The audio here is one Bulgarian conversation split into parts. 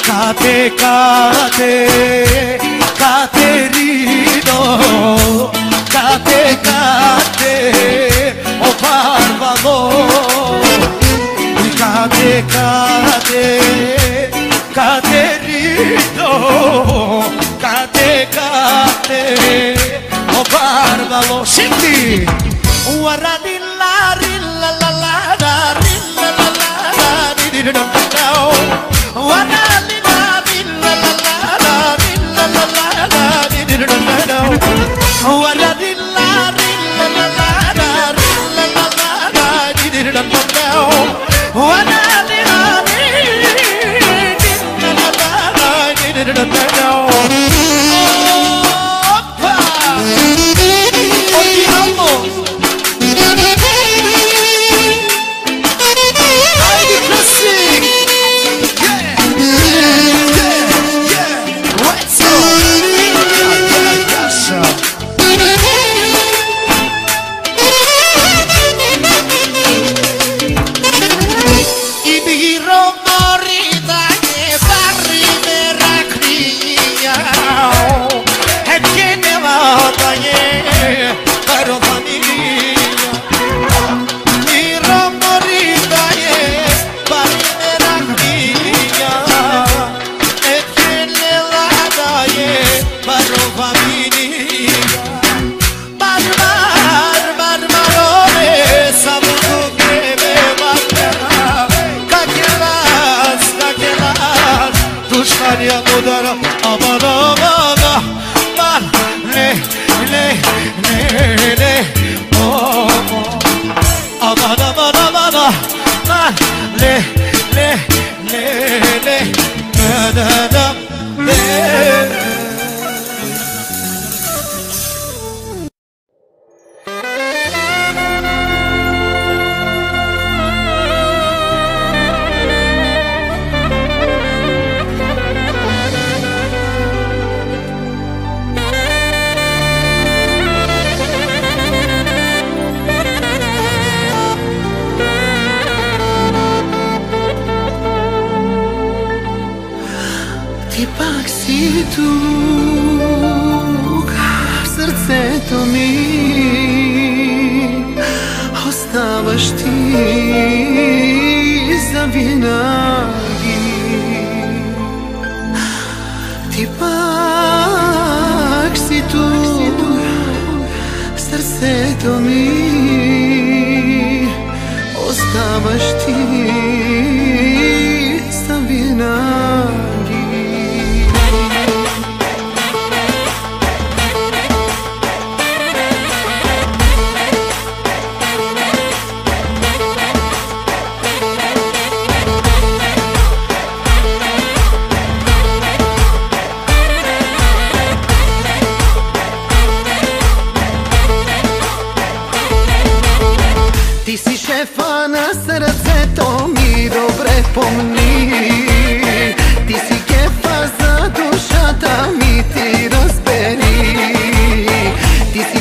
Cate, cate, Caterino, cate, cate, o barbaro. Cate, cate, Caterino, cate, cate, o barbaro. Senti! Guarda rilla la la rilla la la rilla la la. Aman aman aman le le le le oh aman aman aman aman le le le le da da le. Ipak si tu, srceto mi ostavaš ti za vinagi. Ipak si tu, srceto mi ostavaš ti za vinagi. Ti si šefa na srceto mi dobre pomni. Ti si kefa za dušata mi ti razberi. Ti si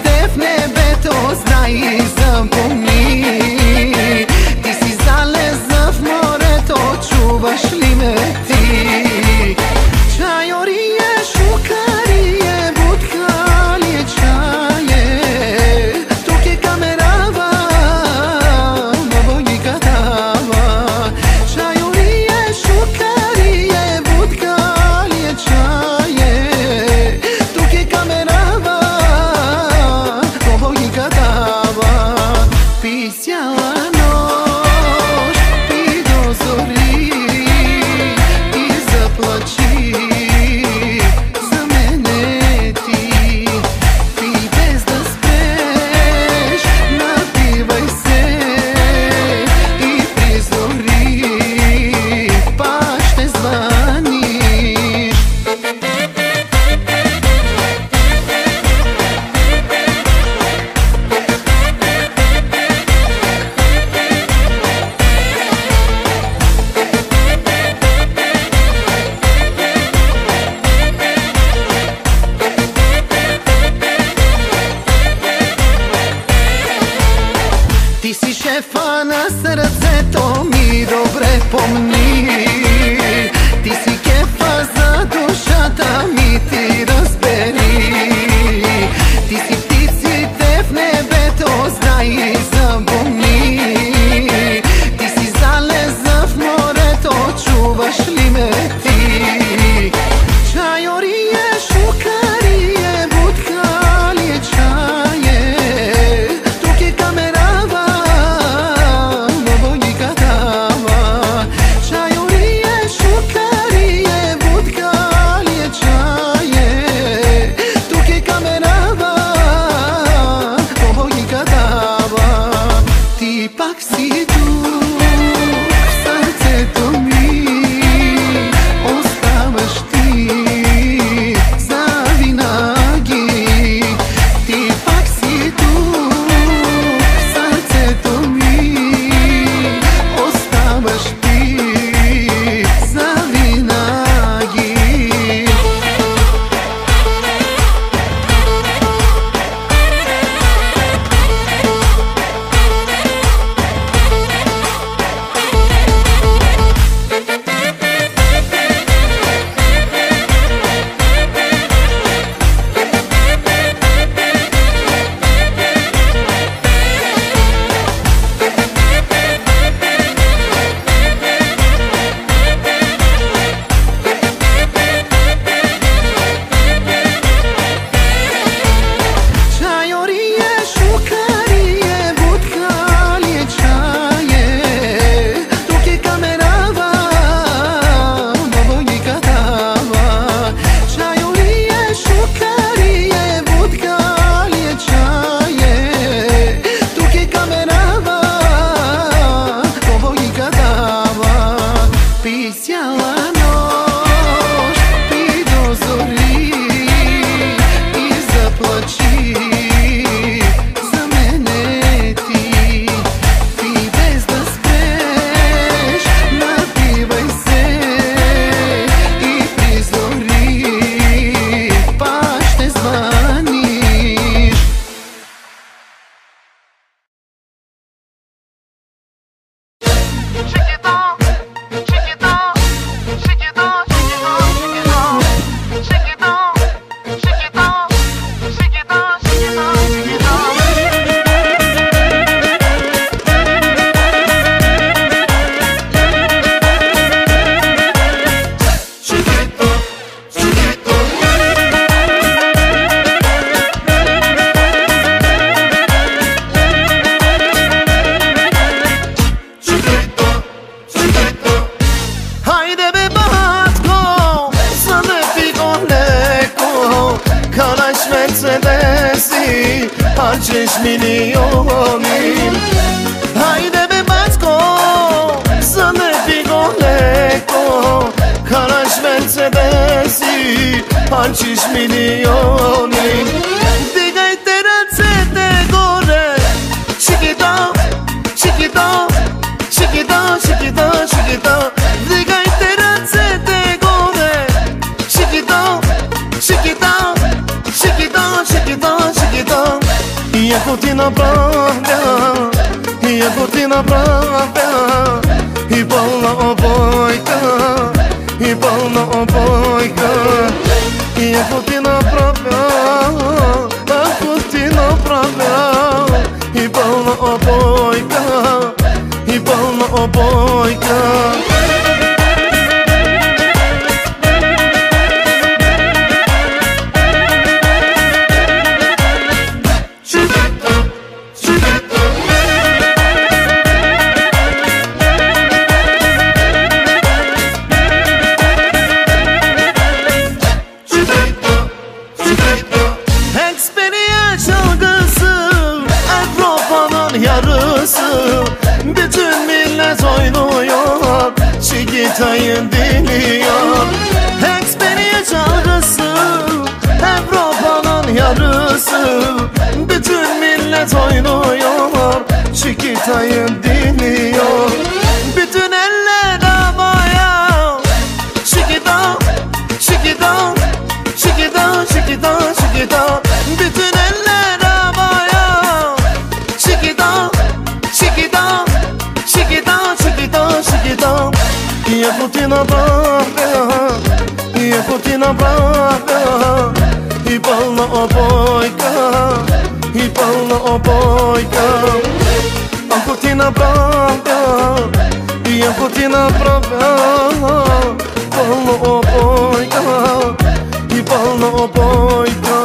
tef nebe to znaj i zapomni. Ti si zalezav more to čuvaš li me ti. Čajorije, šukarije, budkalije čaje. Tuk je kamerava čajorije, šukarije, budkalije čaje. cijala noć i dozori i zaplači za mene ti bez da spreš, napivaj se i prizori pa šte zvaniš. Harcești milionin. Haide be batco, să ne pigoleco, Carași Mercedesi, harcești milionin. Digă-i terățe de gore, chiquita, chiquita, chiquita, chiquita, chiquita. Digă-i terățe de gore, chiquita, chiquita, chiquita, chiquita, chiquita. Я кутина правда, я кутина правда, и полна обойка, и полна обойка. Я кутина правда, а кутина правда, и полна обойка, и полна обойка. Bütün millet oynuyor, Chiquita'yı dinliyor. Experience çalgısı, Avrupa'nın yarısı. Bütün millet oynuyor, Chiquita'yı dinliyor. Bütün eller havaya, Chiquita, Chiquita, Chiquita, Chiquita, Chiquita. Bütün eller havaya, Chiquita, Chiquita, chiquita, chiquita, chiquita. Я кутина правда, я кутина правда, и полна обойка, и полна обойка. А кутина правда, я кутина правда, полна обойка, и полна обойка.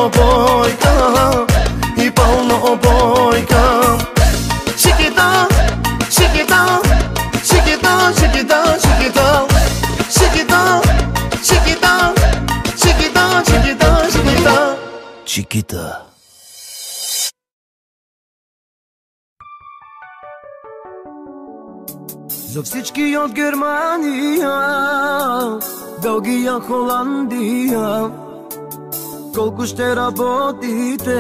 обойка и пълна обойка. Шикита, шикита, шикита, шикита, шикита, шикита, шикита, шикита, шикита, шикита, Чикита. За всички от Германия, Белгия, Холандия, колко ще работите,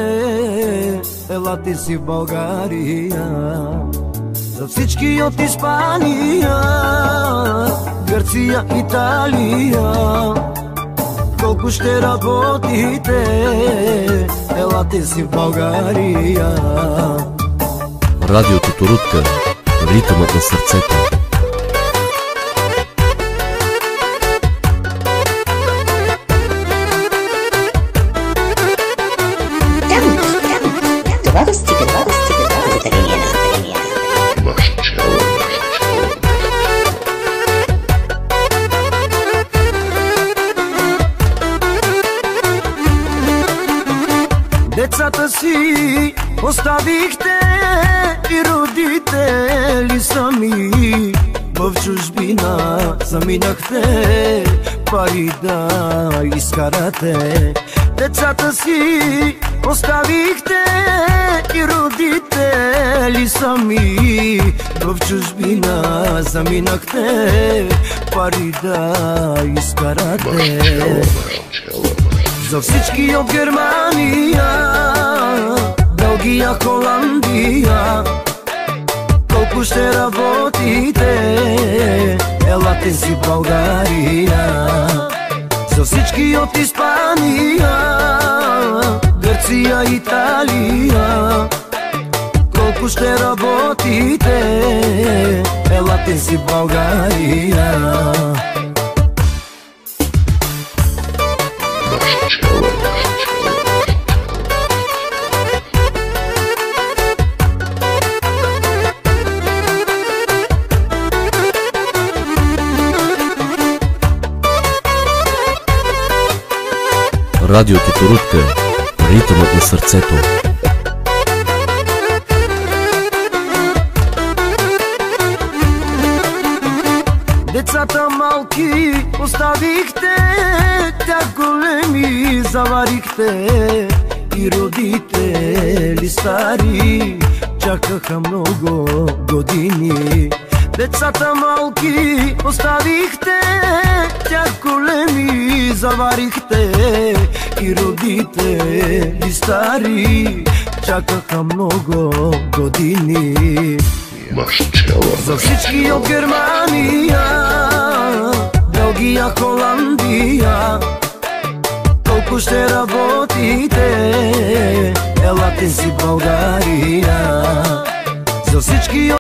елате си в България. За всички от Испания, Гърция, Италия, колко ще работите, елате си в България. Радио Тоторутка, ритъмът на сърцето. Децата си оставихте и родители сами, в чужбина заминахте пари да изкарате. Децата си оставихте и родители сами, в чужбина заминахте пари да изкарате. За всички от Германия, Белгия, Холандия, колко ще работите, елате си в България. За всички от Испания, Гърция, Италия, колко ще работите, елате си в България. Радио Тоторутка, ритъмът на сърцето. Децата малки оставихте, тях големи заварихте, и родители стари чакаха много години. Децата малки оставихте, тях големи заварихте, и родители стари чакаха много години. За всички от Германия, Белгия, Холандия, колко ще работите, елате си в България. За всички